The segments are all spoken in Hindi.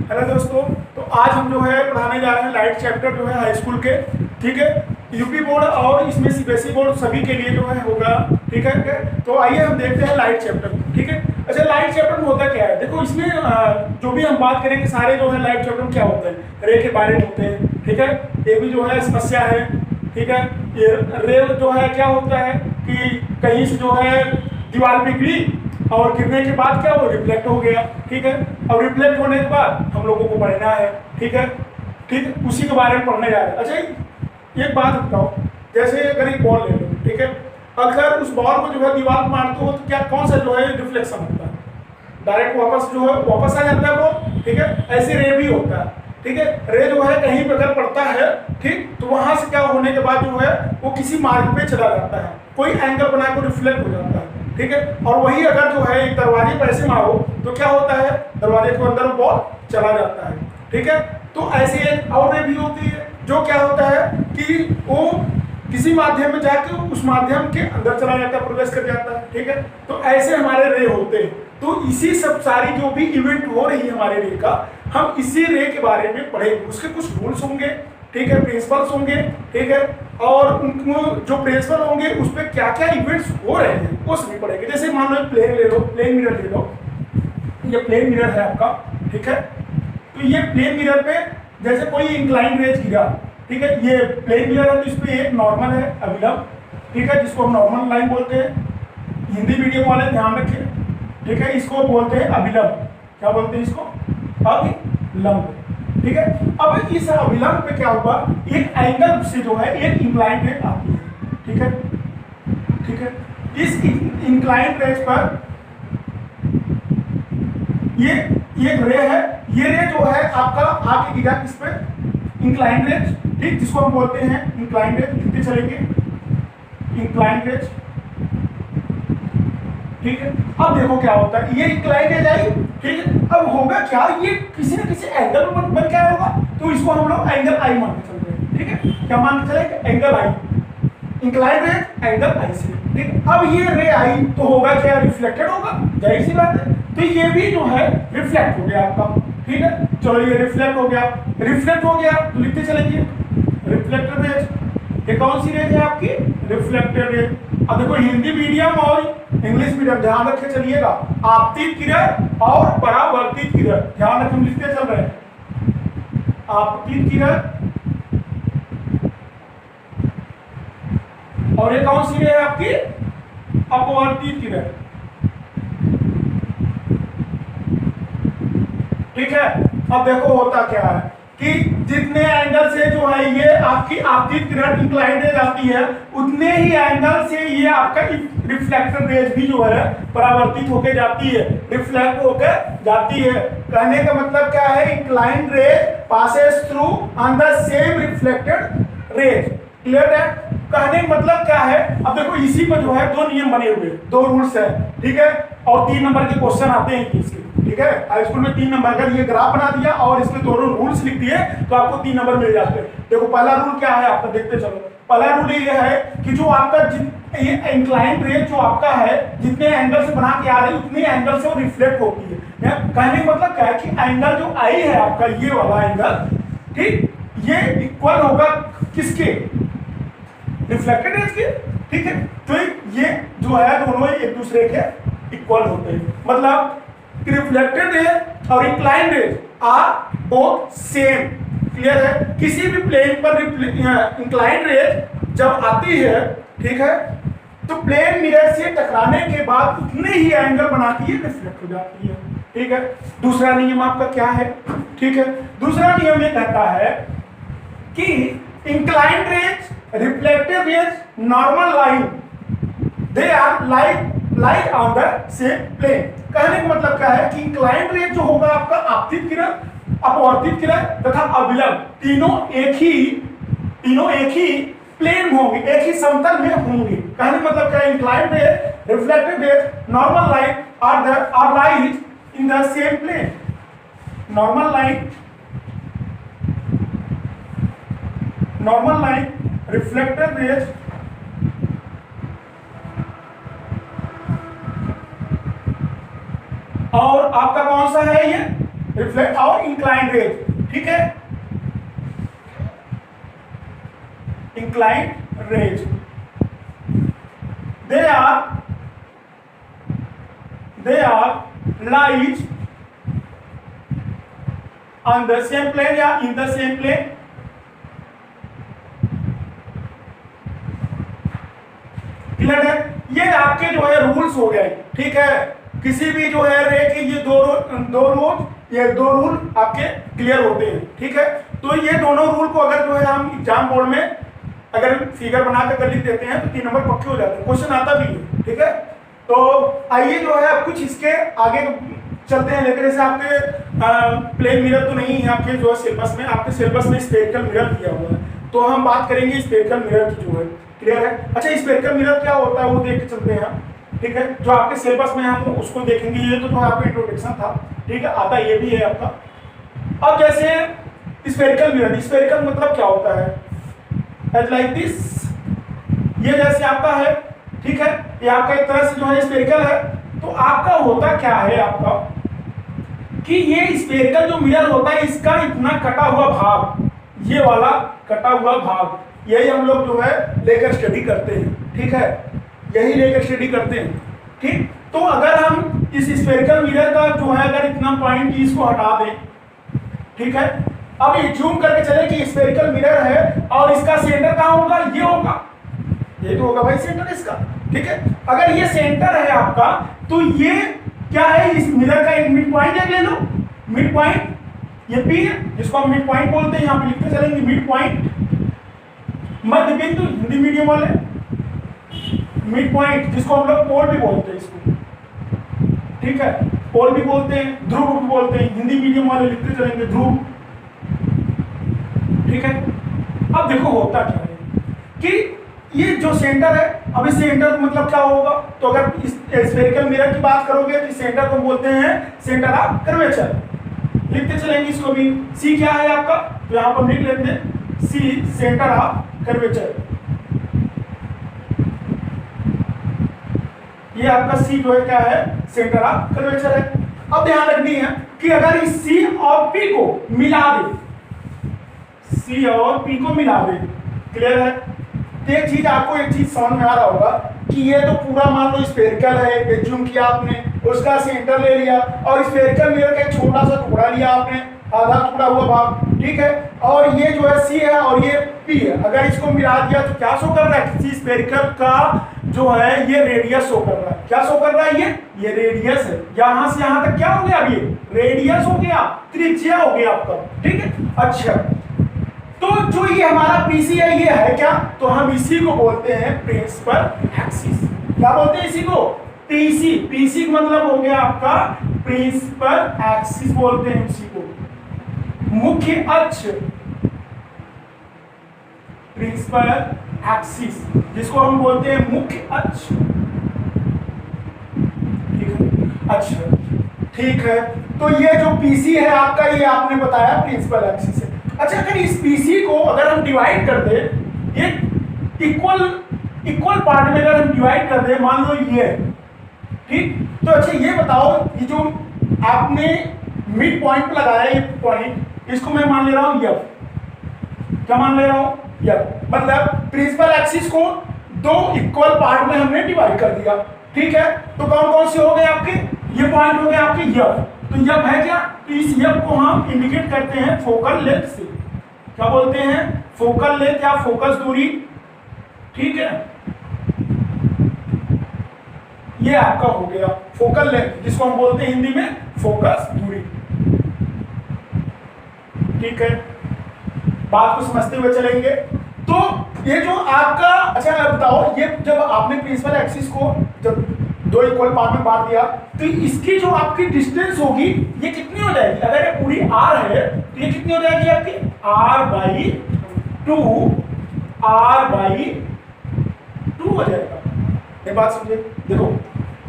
हेलो दोस्तों, तो आज हम जो है पढ़ाने जा रहे हैं लाइट चैप्टर जो है हाई स्कूल के। ठीक है, यूपी बोर्ड और इसमें सीबीएसई बोर्ड सभी के लिए जो है होगा। ठीक है, तो आइए हम देखते हैं लाइट चैप्टर। ठीक है, अच्छा लाइट चैप्टर में होता क्या है, देखो इसमें जो भी हम बात करेंगे सारे जो है लाइट चैप्टर में क्या होता है, रे के बारे में होते हैं। ठीक है, ये भी जो है समस्या है। ठीक है, ये रे जो है क्या होता है कि कहीं से जो है दीवार पे गिरी और गिरने के बाद क्या वो रिफ्लेक्ट हो गया। ठीक है, और रिफ्लेक्ट होने के बाद हम लोगों को पढ़ना है। ठीक है, ठीक उसी के बारे में पढ़ने जा रहे हैं। अच्छा एक बात बताओ, जैसे अगर एक बॉल ले लो, ठीक है, अगर उस बॉल को जो है दीवार पर मारते हो तो क्या कौन सा जो है रिफ्लेक्शन होता है, डायरेक्ट वापस जो है वापस आ जाता है बॉल। ठीक है, ऐसे रे भी होता है। ठीक है, रे जो है कहीं पर अगर पड़ता है, ठीक, तो वहां से क्या होने के बाद जो है वो किसी मार्ग पे चला जाता है, कोई एंगल बना कर रिफ्लेक्ट हो जाता है। ठीक है, और वही अगर जो है एक दरवाजे पर ऐसे मारो तो क्या होता है, दरवाजे के अंदर बॉल चला जाता है। ठीक है, तो ऐसे एक और रे भी होती है जो क्या होता है कि वो किसी माध्यम में जाके उस माध्यम के अंदर चला जाता है, प्रवेश कर जाता है। ठीक है, तो ऐसे हमारे रे होते हैं। तो इसी सब सारी जो भी इवेंट हो रही है हमारे रे का, हम इसी रे के बारे में पढ़ेंगे। उसके कुछ रूल्स होंगे, ठीक है, प्रिंसिपल्स होंगे। ठीक है, और उनको जो प्रिंसिपल होंगे उस पर क्या क्या इवेंट्स हो रहे हैं वो सभी पढ़ेंगे। जैसे मान लो प्लेन ले लो, प्लेन मिरर ले लो, ये प्लेन मिरर है आपका। ठीक है, तो ये प्लेन मिरर पे जैसे कोई इंक्लाइन रेज गिरा, ठीक है, ये प्लेन मिरर है तो इस पर एक नॉर्मल है अभिलंब। ठीक है, जिसको हम नॉर्मल लाइन बोलते हैं, हिंदी मीडियम वाले ध्यान रखें। ठीक है, इसको बोलते हैं अभिलंब। क्या बोलते हैं इसको, अभिलंब। ठीक है, अब इस अभिलंब पे क्या होगा, एक एंगल से जो है एक इंक्लाइन रेज आती है। ठीक है, ठीक है, इस इंक्लाइन रेज पर ये एक रे है, ये रे जो है आपका आके गिरा किस पे, इंक्लाइन रेज। ठीक, जिसको हम बोलते हैं इंक्लाइन रेज। कितने चलेंगे, इंक्लाइन रेज। ठीक है, अब देखो क्या होता है, ये इंक्लाइन रेज आई। ठीक है, अब होगा क्या, ये किसी न किसी एंगल बन क्या होगा, तो इसको हम लोग एंगल आई मान के चल रहे हैं। ठीक है, क्या मान के चलेंगे, एंगल आई, इंक्लाइन रेज एंगल आई से। ठीक, अब ये रे आई तो होगा क्या, रिफ्लेक्टेड होगा, जाहिर सी बात है। तो ये भी जो है रिफ्लेक्ट हो गया आपका। ठीक है, चलो ये रिफ्लेक्ट हो गया, रिफ्लेक्ट हो गया तो लिखते चलेंगे रिफ्लेक्टेड रेज। ये कौन सी रेज है आपकी, रिफ्लेक्टेड रेज। अब देखो हिंदी मीडियम और इंग्लिश मीडियम ध्यान रखे चलिएगा, आपतित किरण और परावर्तित किरण ध्यान रखें, लिखते चल रहे हैं। आपतित किरण और ये कौन सी है आपकी, अपवर्तित किरण। ठीक है, अब देखो होता क्या है कि जितने एंगल से जो है ये आपकी आपतित किरण इंक्लाइंड रेज आती है, उतने ही एंगल से ये आपका रिफ्लेक्टेड रेज भी जो है परावर्तित होके जाती है, रिफ्लेक्ट होके जाती है। कहने का मतलब क्या है, inclined rays passes through on the same reflected rays. Clear है, कहने का मतलब क्या है। अब देखो इसी पर जो है दो नियम बने हुए, दो रूल्स है। ठीक है, और 3 नंबर के क्वेश्चन आते हैं इसके। ठीक है, हाई स्कूल में 3 नंबर, अगर ये ग्राफ बना दिया और इसमें दोनों रूल्स लिख दिए तो आपको 3 नंबर मिल जाते हैं। देखो पहला रूल क्या है आपका, देखते चलो। पहला रूल ये है कि जो आपका ये इंक्लाइंड रेज जो आपका है, जितने एंगल से बना के आ रही है उतने एंगल से वो रिफ्लेक्ट होती है। कहने का मतलब क्या है कि एंगल जो आई है आपका, ये वाला एंगल, ठीक, ये इक्वल होगा किसके, रिफ्लेक्टेड रेज के। ठीक है, तो ये जो है दोनों एक दूसरे के इक्वल होते हैं, मतलब रिफ्लेक्टेड रेज और inclined rays are both same. Clear है, किसी भी प्लेन पर इंक्लाइंड रेज जब आती है, ठीक है, तो प्लेन मिरर से टकराने के बाद उतने ही एंगल बनाती है, रिफ्लेक्ट हो जाती है। ठीक है, दूसरा नियम आपका क्या है, ठीक है, दूसरा नियम ये कहता है कि inclined rays, reflected rays, normal line, they are light on the same plane. कहने का मतलब क्या है कि इंक्लाइंड रेज जो होगा आपका आपतित किरण, अपवर्तित किरण तथा अभिलंब, तीनों एक ही प्लेन होंगे, एक ही समतल में होंगे। कहने का मतलब क्या है, inclined rays, reflected rays, normal line are light in the same plane. Normal line, reflected rays और आपका कौन सा है ये रिफ्लेक्ट और इंक्लाइंड रेज, ठीक है, inclined rays, they are lies on the same plane या in the same plane, clear है। ये आपके जो है रूल्स हो गए, ठीक है, किसी भी जो है रे के ये दो रूल आपके क्लियर होते हैं, ठीक है। तो ये दोनों रूल को अगर जो है हम एग्जाम बोर्ड में अगर फिगर बनाकर कर लिख देते हैं तो 3 नंबर पक्के हो जाते हैं, क्वेश्चन आता भी है, ठीक है। तो आइए जो है कुछ इसके आगे चलते हैं, लेकिन जैसे आपके प्लेन मिरर तो नहीं है आपके जो सिलेबस में, आपके सिलेबस में स्फेरिकल मिरर दिया हुआ है, तो हम बात करेंगे स्फेरिकल मिरर की जो है, क्लियर है। अच्छा, स्फेरिकल मिरर क्या होता है वो देख के चलते हैं, ठीक है, जो आपके सिलेबस में हम उसको देखेंगे। ये तो आपका इंट्रोडक्शन था, ठीक है, आता ये भी है आपका। अब जैसे स्फेरिकल मिरर, स्फेरिकल मतलब क्या होता है, एज लाइक दिस, ये जैसे आपका है, ठीक है, ये आपका एक तरह से जो है स्फेरिकल है। तो आपका होता क्या है आपका कि ये स्फेरिकल जो मिरर होता है इसका इतना कटा हुआ भाग, ये वाला कटा हुआ भाग, यही हम लोग जो है लेकर स्टडी करते हैं, ठीक है, यही लेकर स्टडी करते हैं, ठीक। तो अगर हम इस स्फेरिकल मिरर का जो है अगर इतना पॉइंट इसको हटा दें, ठीक है, अब ये जूम करके चले कि स्फेरिकल मिरर है और इसका सेंटर कहाँ होगा, ये होगा, ये तो होगा भाई सेंटर इसका, ठीक है। अगर ये सेंटर है आपका तो ये क्या है, इस मिरर का एक मिड पॉइंट ले लो, मिड पॉइंट ये पी है जिसको हम मिड पॉइंट बोलते हैं, यहाँ पे लिखते चलेंगे मिड पॉइंट, मध्य बिंदु हिंदी मीडियम वाले, मिड पॉइंट जिसको हम लोग पोल भी बोलते हैं इसको, ठीक है, पोल भी बोलते हैं, ध्रुव भी बोलते हैं, हिंदी मीडियम वाले लिखते चलेंगे ध्रुव, ठीक है। अब देखो होता क्या है कि ये जो सेंटर है, अब इस सेंटर का मतलब क्या होगा, तो अगर इस स्फेरिकल मिरर की बात करोगे तो इस सेंटर को बोलते हैं सेंटर ऑफ कर्वेचर, लिखते चलेंगे इसको भी। सी क्या है आपका, तो यहां पर लिख लेते हैं सी, सेंटर ऑफ कर्वेचर, ये आपका सी जो है क्या है, सेंटर ऑफ कर्वेचर है। अब ध्यान रखनी है कि अगर इस सी और पी को मिला दे, सी और पी को मिला दे, क्लियर है। तो एक चीज समझ में आ रहा होगा कि ये तो पूरा मान लो स्फेरिकल है, जूम किया आपने, उसका सेंटर ले लिया और स्फेरिकल मिरर का एक छोटा सा टुकड़ा लिया आपने, आधा टुकड़ा हुआ भाग, ठीक है, और ये जो है सी है और ये पी है, अगर इसको मिला दिया तो क्या शो कर रहा है, किसी स्फेरिकल का जो है ये रेडियस शो कर रहा है, क्या शो कर रहा है, ये रेडियस है, यहां से यहां तक क्या हो गया, अब ये रेडियस हो गया, त्रिज्या हो गया आपका, ठीक है। अच्छा, तो जो ये हमारा पीसी है ये है क्या, तो हम इसी को बोलते हैं प्रिंसिपल एक्सिस, क्या बोलते हैं इसी को, पीसी, पीसी का मतलब हो गया आपका प्रिंसिपल एक्सिस बोलते हैं इसी को, मुख्य अक्ष, प्रिंसिपल एक्सिस जिसको हम बोलते हैं मुख्य अक्ष, ठीक है। अच्छा, ठीक है, तो ये जो पीसी है आपका, ये आपने बताया प्रिंसिपल एक्सिस है। अच्छा, अगर इस पीसी को अगर हम डिवाइड कर दे, ये इक्वल पार्ट में अगर हम डिवाइड कर दे, मान लो ये, ठीक, तो अच्छा ये बताओ, ये जो आपने मिड पॉइंट पे लगाया ये पॉइंट, इसको मैं मान ले रहा हूं एफ, क्या मान ले रहा हूं एफ, मतलब प्रिंसिपल एक्सिस को दो इक्वल पार्ट में हमने डिवाइड कर दिया, ठीक है। तो कौन कौन से हो गए आपके, ये पॉइंट हो गए आपके एफ, तो एफ है क्या, तो इस एफ को हम इंडिकेट करते हैं फोकल लेंथ से, क्या बोलते हैं, फोकल लेंथ या फोकस दूरी, ठीक है, ये आपका हो गया फोकल लेंथ जिसको हम बोलते हैं हिंदी में फोकस दूरी, ठीक है। बात को समझते हुए चलेंगे, तो ये जो आपका, अच्छा बताओ, ये जब आपने प्रिंसिपल एक्सिस को जब दो इक्वल पार्ट में बांट दिया तो इसकी जो आपकी डिस्टेंस होगी ये कितनी हो जाएगी, अगर ये पूरी आर है तो ये कितनी हो जाएगी आपकी r/2, r/2 हो जाएगा, ये बात समझे। देखो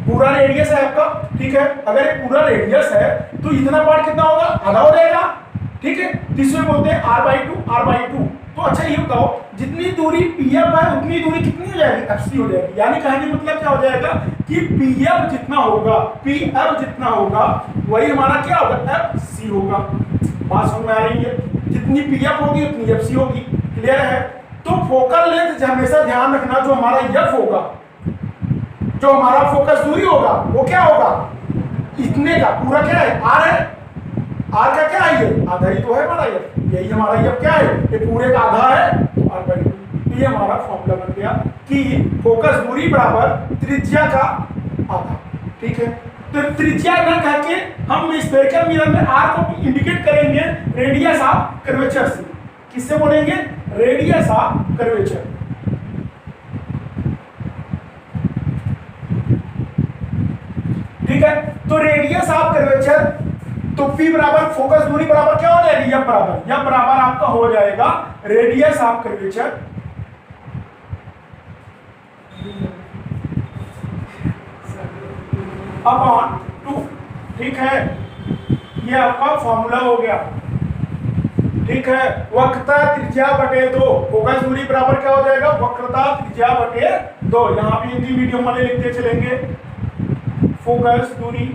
पूरा रेडियस है आपका, ठीक है, अगर ये पूरा रेडियस है तो इतना पार्ट कितना होगा, आधा हो जाएगा, ठीक है, तीसरे बोलते हैं r/2, r/2। तो अच्छा ये बताओ, जितनी दूरी पीएफ है उतनी दूरी कितनी हो जाएगी, एफसी हो जाएगी। यानी कहने का मतलब क्या हो जाएगा कि पीएफ जितना होगा, पीएफ जितना होगा वही हमारा क्या होगा, एफसी होगा। बात समझ में आ रही है, जितनी पीएफ होगी उतनी एफसी होगी। क्लियर है। तो फोकल लेंथ हमेशा ध्यान रखना, जो हमारा एफ होगा, जो हमारा फोकस दूरी होगा वो क्या होगा, इतने का पूरा क्या है, आर है। आर का क्या है, ये आधा ही तो है हमारा एफ, यही हमारा एफ क्या है, ये पूरे का आधा है, तो आर बाई टू। ये हमारा फॉर्मूला बन गया कि फोकस दूरी बराबर त्रिज्या का आधा। ठीक है। तो त्रिज्या न कह के हम स्फेरिकल मिरर में आर को इंडिकेट करेंगे रेडियस ऑफ कर्वेचर से। किससे बोलेंगे, रेडियस ऑफ कर्वेचर। ठीक है। तो रेडियस ऑफ कर्वेचर, तो P बराबर फोकस दूरी बराबर क्या हो जाएगी, एफ बराबर आपका हो जाएगा रेडियस ऑफ कर्वेचर अपॉन 2। ठीक है, ये आपका फॉर्मूला हो गया। ठीक है। वक्रता त्रिज्या बटे 2, फोकस दूरी बराबर क्या हो जाएगा, वक्रता त्रिज्या बटे 2। यहां पे हिंदी मीडियम वाले लिखते चलेंगे, फोकस दूरी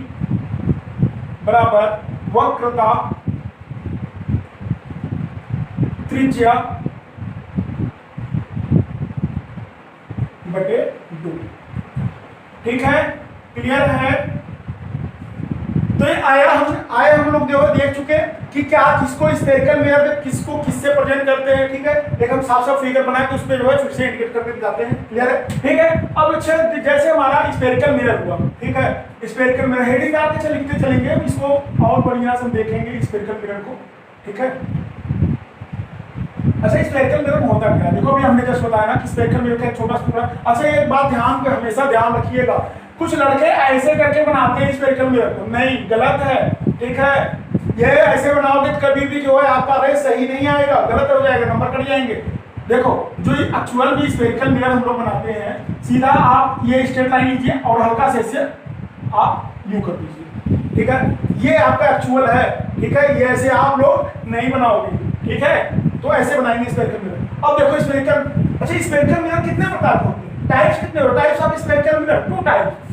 बराबर वक्रता त्रिज्या बटे 2। ठीक है, क्लियर है। तो ये आया हम लोग जो देख चुके कि क्या किसको स्फेरिकल मिरर में किसको किससे प्रेजेंट करते हैं। ठीक है, एक हम साफ साफ फिगर बनाए तो उस पे जो है फिर से इंडिकेट करके दिखाते हैं। क्लियर है। ठीक है। अब अच्छा, जैसे हमारा स्फेरिकल मिरर हुआ, ठीक है, स्फेरिकल मिरर हेडिंग आगे लिखते चलेंगे, इसको और बढ़िया से हम देखेंगे स्फेरिकल मिरर को। ठीक है। अच्छा, स्फेरिकल मिरर में होता क्या है, देखो अभी हमने जस्ट बताया ना कि स्फेरिकल मिरर का एक छोटा सा टुकड़ा। अच्छा, एक बात हमेशा ध्यान रखिएगा, कुछ लड़के ऐसे करके बनाते हैं स्फेरिकल मिरर को, नहीं, गलत है। ठीक है, ये ऐसे बनाओगे तो कभी भी जो है आपका रेस सही नहीं आएगा, गलत हो जाएगा, नंबर कट जाएंगे। देखो, जो एक्चुअल भी स्फेरिकल मिरर हम लोग बनाते हैं, सीधा आप ये स्ट्रेट लाइन लीजिए और हल्का से आप यूं कर दीजिए। ठीक है, ये आपका एक्चुअल है। ठीक है, ये ऐसे आप लोग नहीं बनाओगे। ठीक है, तो ऐसे बनाएंगे स्फेरिकल मिरर। अब देखो स्फेरिकल, अच्छा स्फेरिकल मिरर कितने प्रकार के होते हैं, टाइप्स कितने हो, types of spherical mirror, two types.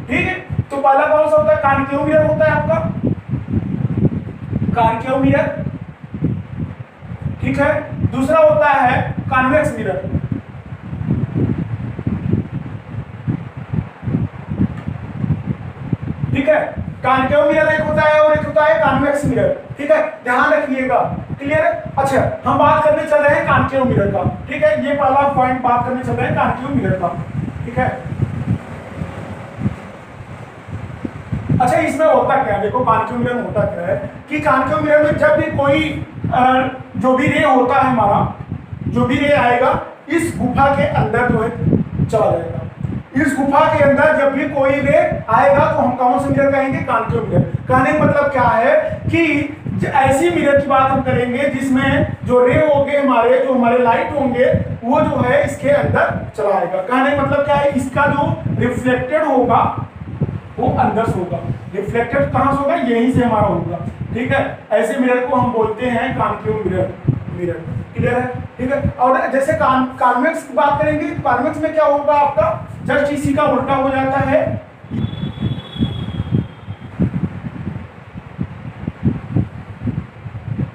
ठीक है, तो पहला कौन सा होता है, कॉन्केव मिरर होता है आपका, कॉन्केव मिरर। ठीक है, दूसरा होता है कॉन्वेक्स मिरर। ठीक है, कॉन्केव मिरर एक होता है और एक होता है कॉन्वेक्स मिरर। ठीक है, ध्यान रखिएगा। क्लियर है। अच्छा, हम बात करने चल रहे हैं कॉन्केव मिरर का। ठीक है, ये पहला पॉइंट बात करने चल रहे हैं कॉन्केव मिरर का। ठीक है। अच्छा, इसमें होता क्या है, देखो कॉन्केव मिरर में होता क्या है कि कॉन्केव मिरर में जब भी कोई जो भी रे होता है हमारा, जो भी रे आएगा इस गुफा के अंदर जो है चला जाएगा। इस गुफा के अंदर जब भी कोई रे आएगा तो हम कौन से मिरर कहेंगे, कॉन्केव मिरर। कहने का मतलब क्या है कि ऐसी मिरर की बात हम करेंगे जिसमें जो रे होंगे हमारे, जो हमारे लाइट होंगे वो जो है इसके अंदर चला आएगा। कहने का मतलब क्या है, इसका जो रिफ्लेक्टेड होगा वो अंदर से होगा, रिफ्लेक्टेड कहां से होगा, यहीं से हमारा होगा। ठीक है, ऐसे मिरर को हम बोलते हैं कॉन्केव मिरर। क्लियर है। ठीक है, और जैसे कॉन्वेक्स की बात करेंगे, कॉन्वेक्स में क्या होगा आपका, जस्ट इसी का उल्टा हो जाता है।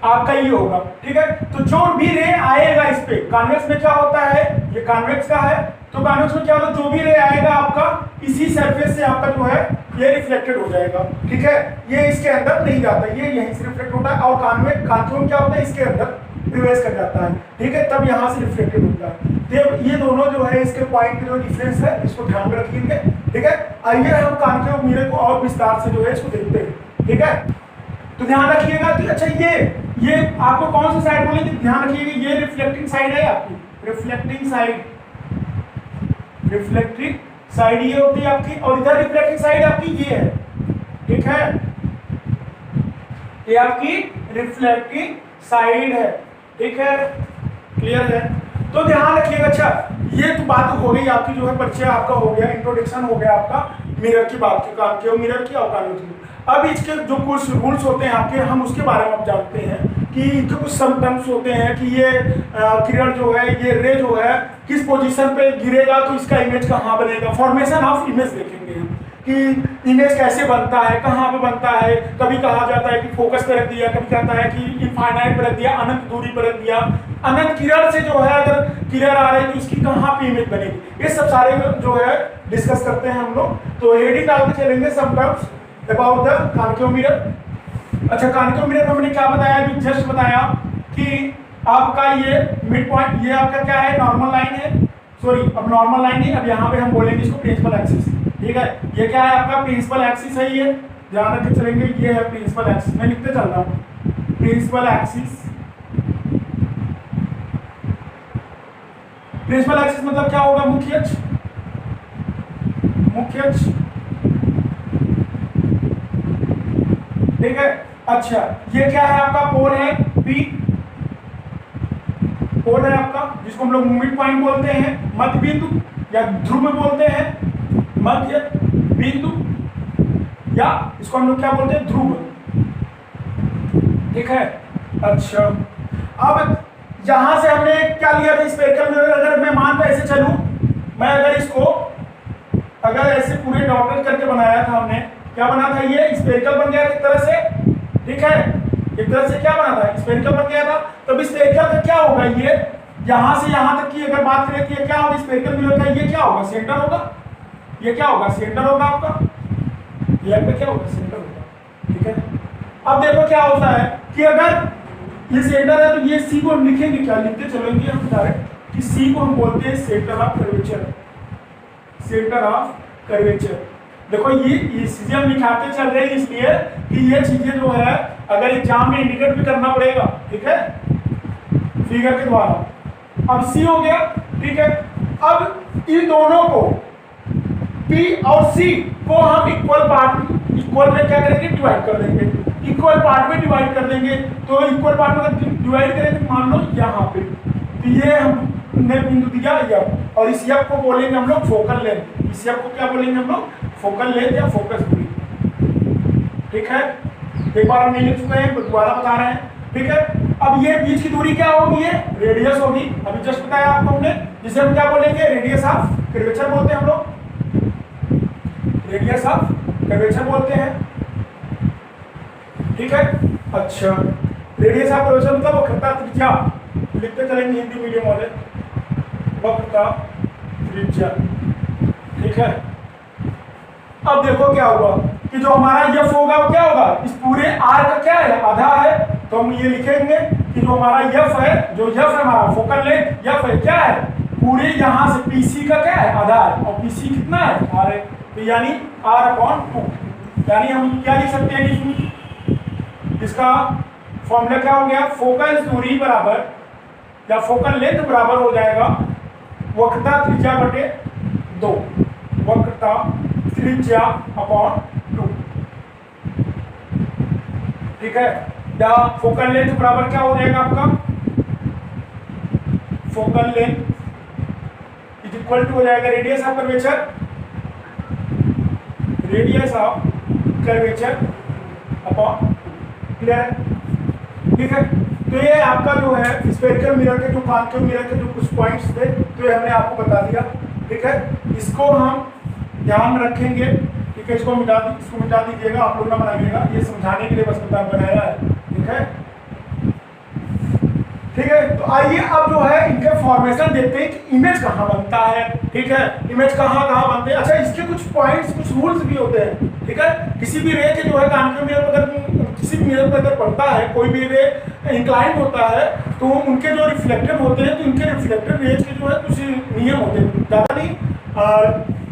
आपका ये होगा। ठीक है, तो जो भी रे आएगा इस पे, कॉन्वेक्स में क्या होता है, ये कॉन्वेक्स का है, तो कॉन्वेक्स में क्या होता है, जो भी रे आएगा आपका इसी सरफेस से आपका जो है ये रिफ्लेक्टेड हो जाएगा। ठीक है, ये इसके अंदर नहीं जाता, ये यहीं से रिफ्लेक्ट होता है। और कॉन्वेक्स क्या होता है, इसके अंदर रिवर्स कर जाता है। ठीक है, तब यहाँ से रिफ्लेक्टेड होता है। तो ये दोनों जो है इसके पॉइंट के जो डिफरेंस है इसको ध्यान में रखिएगा। ठीक है, आइए हम कॉन्केव मिरर को और विस्तार से जो है इसको देखते हैं। ठीक है, तो ध्यान रखिएगा कि अच्छा ये आपको कौन सी साइड बोलेंगे, ध्यान रखिएगा ये रिफ्लेक्टिंग साइड है आपकी, रिफ्लेक्टिंग साइड ये होती है आपकी, और इधर रिफ्लेक्टिंग साइड आपकी ये है। ठीक है, ये आपकी रिफ्लेक्टिंग साइड है। ठीक है, क्लियर है। तो ध्यान रखिएगा। अच्छा, ये तो बात हो गई आपकी, जो है परिचय आपका हो गया, इंट्रोडक्शन हो गया आपका मिरर की बात की, कॉन्केव मिरर की और कॉन्वेक्स मिरर। अब इसके जो कुछ रूल्स होते हैं आपके, हम उसके बारे में अब जानते हैं कि जो कुछ समटम्स होते हैं कि ये किरण जो है, ये रे जो है किस पोजीशन पे गिरेगा तो इसका इमेज कहाँ बनेगा। फॉर्मेशन ऑफ इमेज देखेंगे हम कि इमेज कैसे बनता है, कहाँ पे बनता है। कभी कहा जाता है कि फोकस पे रख दिया, कभी कहता है कि इनफाइनाइट पे रख दिया, अनंत दूरी पर रख दिया। अनंत किरण से जो है अगर किरण आ रही है तो इसकी कहाँ पे इमेज बनेगी, ये सब सारे जो है डिस्कस करते हैं हम लोग। तो हेडिंग डाल के चलेंगे symptoms about the concave mirror. अच्छा, कॉन्केव मिरर में हमने क्या बताया, अभी जस्ट बताया कि आपका ये मिड पॉइंट, ये आपका क्या है, नॉर्मल लाइन है। सॉरी, अब नॉर्मल लाइन नहीं, अब यहाँ पे हम बोलेंगे इसको प्रिंसिपल एक्सिस। ठीक है, ये क्या है आपका प्रिंसिपल एक्सिस है, ये ध्यान रख के चलेंगे, ये है प्रिंसिपल एक्सिस। मैं लिखते चल रहा हूँ प्रिंसिपल एक्सिस। प्रिंसिपल एक्सिस मतलब क्या होगा, मुख्य अक्ष। मुख्य अक्ष, ठीक है। अच्छा, ये क्या है आपका, पोल है P, पोल है आपका, जिसको हम लोग मिड पॉइंट बोलते हैं, मध्य बिंदु या ध्रुव बोलते हैं, मध्य बिंदु, या इसको हम लोग क्या बोलते हैं, ध्रुव। ठीक है। अच्छा, अब यहां से हमने क्या लिया था, स्फेरिकल मिरर। अगर मैं मान के ऐसे चलूं, मैं अगर इसको अगर ऐसे पूरे डॉटेड करके बनाया था हमने, क्या बना था, ये स्फेरिकल बन गया था एक तरह से। ठीक है, एक तरह से क्या बना था, स्फेरिकल बन गया था। तो स्फेरिकल का क्या होगा, ये यहां से यहां तक की अगर बात करें कि ये क्या होगा, स्फेरिकल मिरर का ये क्या होगा, सेंटर होगा। ये क्या होगा, सेंटर होगा आपका, ये आपका क्या होगा, सेंटर होगा। ठीक है, अब देखो क्या होता है कि अगर ये सेंटर है तो ये सी को हम लिखेंगे, क्या लिखते चलेंगे हम डायरेक्ट, कि सी को हम बोलते हैं centre of curvature. Centre of curvature. देखो ये चीजें हम लिखाते चल रहे हैं इसलिए कि ये चीजें जो है अगर एग्जाम में इंडिकेट भी करना पड़ेगा। ठीक है, फिगर के द्वारा। अब सी हो गया। ठीक है, अब इन दोनों को P और C को हम इक्वल में क्या करेंगे, डिवाइड कर देंगे। इक्वल पार्ट में डिवाइड कर देंगे। तो इक्वल पार्ट में अगर डिवाइड करेंगे, मान लो यहाँ पे, तो ये हमने बिंदु दिया F, और इस F को बोलेंगे हम लोग फोकल लेंथ। इस F को क्या बोलेंगे हम लोग, फोकल लेंथ या फोकस दूरी। ठीक है, एक बार हम लिख चुके हैं, दोबारा बता रहे हैं। ठीक है, अब ये बीच की दूरी क्या होगी, ये रेडियस होगी। अभी जस्ट बताया आपको हमने, जिसे हम क्या बोलेंगे, रेडियस ऑफ कर्वेचर बोलते हैं हम लोग, रेडियस ऑफ कर्वेचर बोलते हैं। ठीक है, अच्छा, रेडियस ऑफ कर्वेचर मतलब वक्रता त्रिज्या, लिखते चलेंगे हिंदी मीडियम वाले, वक्रता त्रिज्या। ठीक है, अब देखो क्या होगा कि जो हमारा F होगा वो क्या होगा, इस पूरे R का क्या है, आधा है। तो हम ये लिखेंगे कि जो हमारा F है, जो F है हमारा फोकल लेंथ F है, क्या है, पूरे यहां से PC का क्या है, आधा है, और PC कितना है, R है। तो यानी R/2, यानी हम क्या लिख सकते हैं कि इसका फॉर्मूला क्या हो गया, फोकल दूरी बराबर या फोकल लेंथ बराबर हो जाएगा वक्रता त्रिज्या बटे 2, वक्रता त्रिज्या अपॉन 2। ठीक है, या फोकल लेंथ बराबर क्या हो जाएगा आपका, focal length is equal to हो जाएगा radius of curvature, radius of curvature upon. Clear? ठीक है, तो ये आपका जो है स्फेरिकल मिरर के, जो कॉन्केव मिरर के जो कुछ पॉइंट्स थे, तो ये हमने आपको बता दिया। ठीक है, इसको हम ध्यान में रखेंगे। ठीक है, इसको मिटा दीजिएगा, आप लोग ना बनाइएगा, ये समझाने के लिए बस बनाया है। ठीक है, ठीक है, तो आइए अब जो है इनके फॉर्मेशन देखते हैं कि इमेज कहाँ बनता है। ठीक है, इमेज कहाँ बनते हैं। अच्छा, इसके कुछ पॉइंट्स, कुछ रूल्स भी होते हैं। ठीक है, किसी भी रे के जो है कॉन्केव मिरर पर अगर किसी भी मिरर पर अगर पड़ता है, कोई भी रे इंक्लाइंड होता है, तो उनके जो रिफ्लेक्टिव होते हैं, तो इनके रिफ्लेक्टिव रेज के जो है कुछ नियम होते हैं, ज़्यादा नहीं,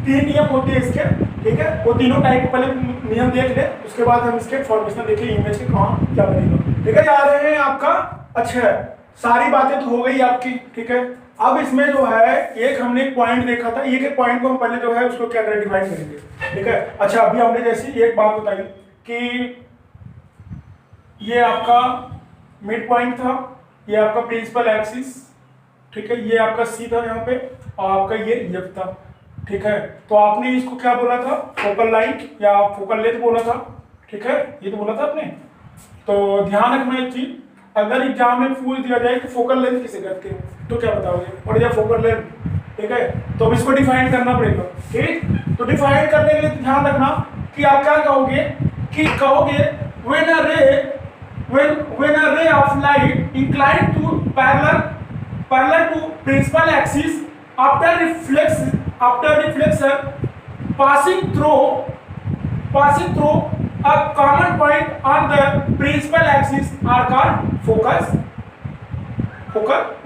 3 नियम होते हैं इसके। ठीक है, वो तीनों टाइप पहले नियम देख ले, उसके बाद हम इसके फॉर्मेशन देखें, इमेज के कहाँ क्या बनेगा। ठीक है, आ रहे हैं आपका। अच्छा, सारी बातें तो हो गई आपकी। ठीक है, अब इसमें जो है एक हमने एक पॉइंट देखा था, एक पॉइंट को हम पहले जो है उसको क्या करें, डिवाइड करेंगे। ठीक है, अच्छा, अभी हमने जैसे एक बात बताई कि ये आपका मिड पॉइंट था, ये आपका प्रिंसिपल एक्सिस। ठीक है, ये आपका सी था यहाँ पे, और आपका ये F था। ठीक है, तो आपने इसको क्या बोला था, फोकल लाइन या फोकल लेंथ बोला था। ठीक है, ये तो बोला था आपने। तो ध्यान रखना एक चीज अगर एग्जाम में पूछ दिया जाए कि फोकल लेंथ किसे कहते हैं तो क्या बताओगे? और या फोकल लेंथ, ठीक है। तो अब इसको डिफाइन करना पड़ेगा, ठीक। तो डिफाइन करने के लिए ध्यान रखना कि आप क्या कहोगे कि कहोगे when a ray of light inclined to parallel to principal axis after reflection passing through a common point on the principal axis are called focal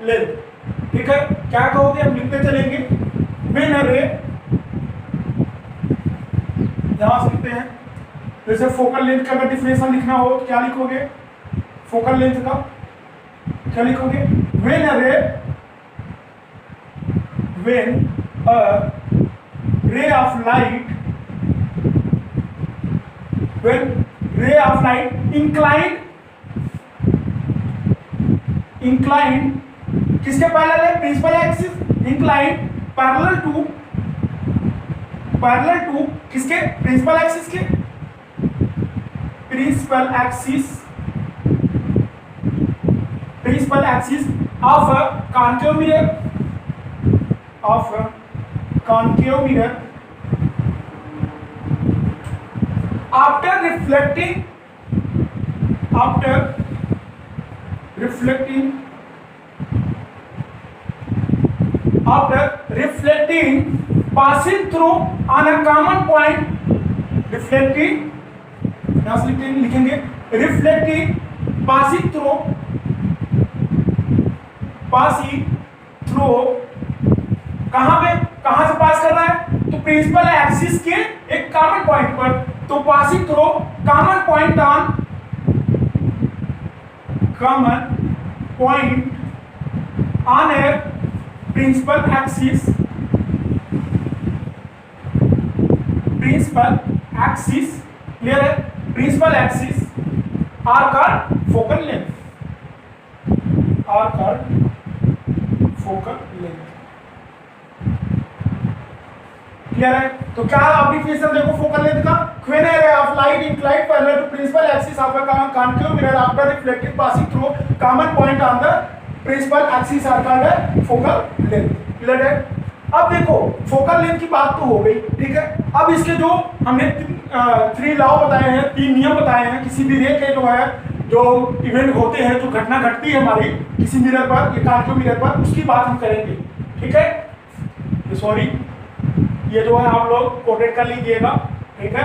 length, ठीक है। क्या कहोगे? हम लिखते चलेंगे when a ray, यहां से लिखते हैं। जैसे फोकल लेंथ का अगर डिफिनेशन लिखना हो तो क्या लिखोगे? फोकल लेंथ का क्या लिखोगे? when a ray of light inclined किसके पैरेलल है? Principal axis. Inclined parallel to किसके? प्रिंसिपल एक्सिस के। Principal axis of a concave mirror after reflecting passing through on a common point, reflecting यहां से लिखेंगे reflecting passing through कहां से पास कर रहा है? तो प्रिंसिपल एक्सिस के एक कॉमन पॉइंट पर। तो passing through common point on a principal axis clear है? Principal axis are called focal length, clear है? तो क्या अप्लीकेशन देखो फोकल लेंथ का? When a ray of light inclined parallel to principal axis of a concave mirror after reflecting passing through common point on the principal axis are called focal length, clear है? अब देखो फोकल लेंथ की बात तो हो गई, ठीक है। अब इसके जो हमने 3 लॉ बताए हैं, 3 नियम बताए हैं किसी भी रे के जो इवेंट होते हैं, जो घटना घटती है हमारी किसी मिरर पर, ये कॉन्केव मिरर पर, उसकी बात हम करेंगे, ठीक है। सॉरी, ये जो है आप लोग कोटेड कर लीजिएगा, ठीक है।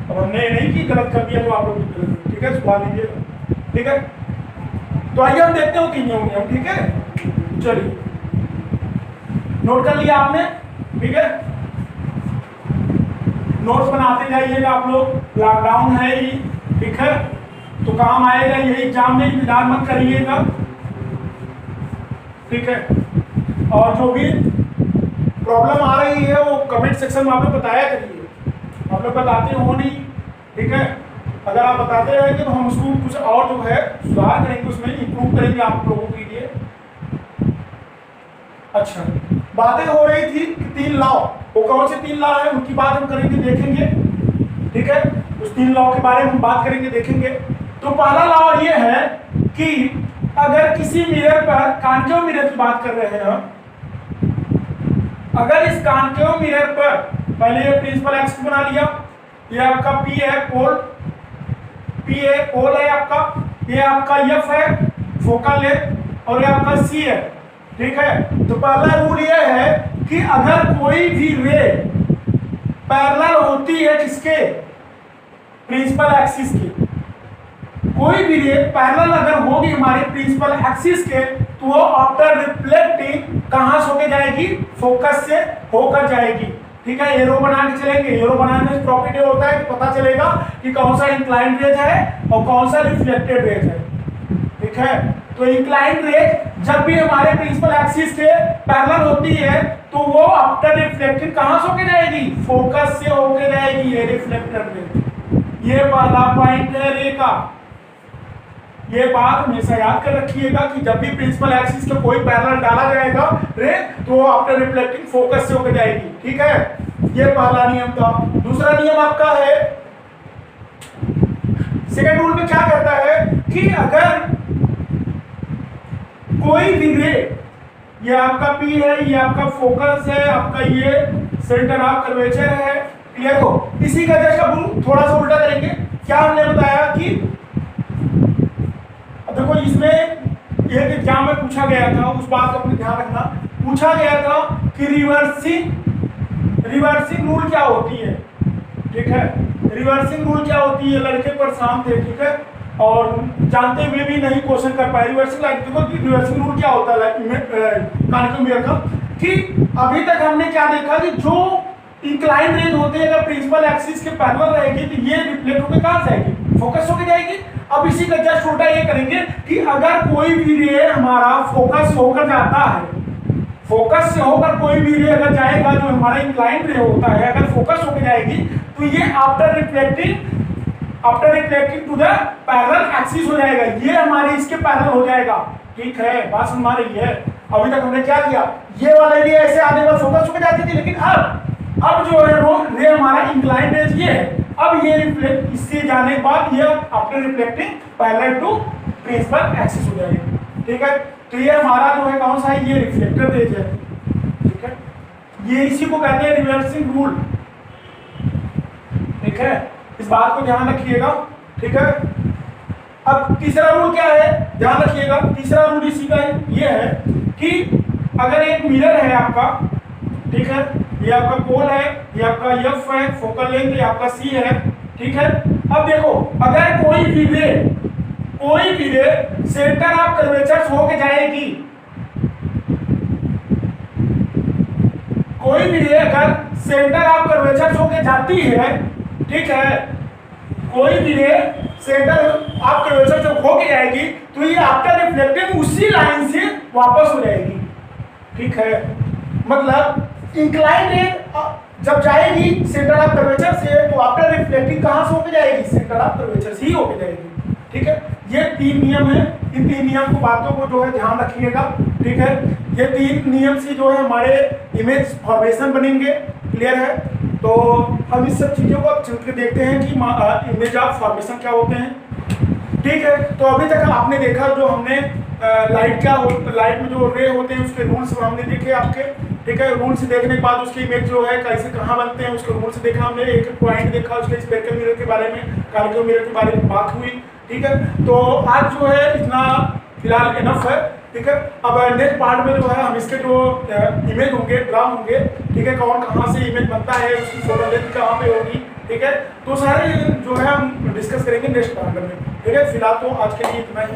अब हमने नहीं कि गलत कर दिया तो आप लोग ठीक है सुधार लीजिएगा, ठीक है। तो आइए हम देखते हैं 3 नियम, ठीक है। चलिए नोट कर लिया आपने, ठीक है। नोट्स बनाते जाइएगा आप लोग, लॉकडाउन है ही, ठीक है। तो काम आएगा यही एग्जाम में, इंतजार मत करिएगा, ठीक है। और जो भी प्रॉब्लम आ रही है वो कमेंट सेक्शन में आप लोग बताया करिए। आप लोग बताते हो नहीं, ठीक है। अगर आप बताते रहेंगे तो हम उसको कुछ और जो है सुधार करेंगे, उसमें इंप्रूव करेंगे आप लोगों के लिए। अच्छा, बातें हो रही थी कि 3 लॉ, वो कौन से 3 लॉ है उनकी बात हम करेंगे, देखेंगे, ठीक है। उस 3 लॉ के बारे में हम बात करेंगे, देखेंगे। तो पहला लॉ ये है कि अगर किसी मिरर पर, कॉन्केव मिरर की बात कर रहे हैं हम, अगर इस कॉन्केव मिरर पर पहले ये प्रिंसिपल एक्सिस बना लिया, ये आपका P है, पोल है आपका, ये आपका F है फोकल लेंथ, और ये आपका C है, ठीक है। तो पहला रूल ये है कि अगर कोई भी रे पैरेलल होती है किसके? प्रिंसिपल एक्सिस के। कोई भी रे पैरेलल अगर होगी हमारे प्रिंसिपल एक्सिस के, तो वो आफ्टर रिफ्लेक्टिंग कहां से होकर जाएगी? फोकस से होकर जाएगी, ठीक है। एरो बना के चलेंगे, एरो बनाने में प्रॉपर्टी होता है कि पता चलेगा कि कौन सा इंक्लाइंड रेज है और कौन सा रिफ्लेक्टेड रेज है, ठीक है। तो इंक्लाइंड रेज जब भी हमारे प्रिंसिपल एक्सिस के पैरेलल होती है तो वो आफ्टर रिफ्लेक्टिंग कहां से होकर जाएगी? फोकस से होकर जाएगी, ये रिफ्लेक्टेड रेज। ये पहला पॉइंट है रे का। ये बात हमेशा याद कर रखिएगा कि जब भी प्रिंसिपल एक्सिस के कोई पैरेलल डाला जाएगा रे, तो आफ्टर रिफ्लेक्टिंग फोकस से होकर जाएगी, ठीक है। ये पहला नियम था। दूसरा नियम आपका है, सेकंड रूल में क्या कहता है कि अगर कोई भी रे, ये आपका पी है, ये आपका फोकस है, आपका ये सेंटर ऑफ कर्वेचर है, क्लियर हो। इसी का जस्ट अब थोड़ा सा उल्टा करेंगे। क्या हमने बताया कि देखो इसमें ये एग्जाम में पूछा गया था, उस बात को अपने ध्यान रखना, पूछा गया था कि रिवर्सिंग रूल क्या होती है, ठीक है। रिवर्सिंग रूल क्या होती है, लड़के परेशान थे, ठीक है, और जानते हुए भी नहीं क्वेश्चन कर पाए। रिवर्सिंग रूल क्या होता है कानिकल का, कि अभी तक हमने क्या देखा कि जो इंक्लाइन रेज होते हैं अगर प्रिंसिपल एक्सिस के पैरेलल रहेगी तो ये रिफ्लेक्ट होकर कहां जाएगी, फोकस होकर जाएगी। अब इसी का जस्ट उल्टा ये करेंगे कि अगर कोई भी रे हमारा फोकस होकर जाता है, फोकस से होकर कोई भी रे अगर जाएगा, जो हमारा इंक्लाइन रे होता है, अगर फोकस होकर जाएगी तो ये after reflecting to the parallel axis हो जाएगा, ये हमारे इसके पैरेलल हो जाएगा, ठीक है। बात सुन पा रही है। अभी तक हमने क्या किया, ये वाले रे ऐसे आने पर फोकस होकर जाती थी, लेकिन अब जो है रे हमारा इंक्लाइन रेज ये है, अब ये रिफ्लेक्ट इससे जाने के बाद ये after reflecting parallel to principal axis हो जाएगा, ठीक है। तो ये हमारा जो है कौन सा है, ये रिफ्लेक्टर रेज है, ठीक है। ये इसी को कहते हैं रिवर्सिंग रूल, ठीक है। इस बात को ध्यान रखिएगा, ठीक है। अब तीसरा रूल क्या है, ध्यान रखिएगा। तीसरा रूल इसी का ये है कि अगर एक मिरर है आपका, ठीक है, ये आपका पोल है, ये आपका एफ है, फोकल लेंथ ये आपका सी है, ठीक है। अब देखो अगर कोई भी रे सेंटर ऑफ कर्वेचर होके जाएगी, कोई भी रे अगर सेंटर ऑफ कर्वेचर होके जाती है, ठीक है, कोई भी रे सेंटर ऑफ कर्वेचर जो होके जाएगी तो ये आफ्टर रिफ्लेक्टिंग उसी लाइन से वापस हो जाएगी, ठीक है। मतलब इंक्लाइन रे जब जाएगी सेंटर ऑफ कर्वेचर से तो आफ्टर रिफ्लेक्टिंग कहां से होके जाएगी, सेंटर ऑफ कर्वेचर से ही होके जाएगी, ठीक है। ये 3 नियम है, इन 3 नियम को बातों को जो है ध्यान रखिएगा, ठीक है। ये 3 नियम से जो है हमारे इमेज फॉर्मेशन बनेंगे, क्लियर है। तो हम इस सब चीज़ों को अब चल के देखते हैं कि इमेज ऑफ फॉर्मेशन क्या होते हैं, ठीक है। तो अभी तक आपने देखा जो हमने लाइट में जो रे होते हैं उसके रूल्स हमने देखे आपके, ठीक है। रूल से देखने के बाद उसकी इमेज जो है कैसे कहाँ बनते हैं उसके रूल से देखा हमने, एक पॉइंट देखा उसके स्पेक्ट्रल मिरर के बारे में, कार्डियो मिरर के बारे में बात हुई, ठीक है। तो आज जो है इतना फिलहाल इनफ है, ठीक है। अब नेक्स्ट पार्ट में जो है हम इसके जो इमेज होंगे, ड्रा होंगे, ठीक है, कौन कहाँ से इमेज बनता है, उसकी फोटो लेंथ कहाँ पे होगी, ठीक है। तो सारे जो है हम डिस्कस करेंगे नेक्स्ट पार्ट में, ठीक है। फिलहाल तो आज के लिए इतना ही।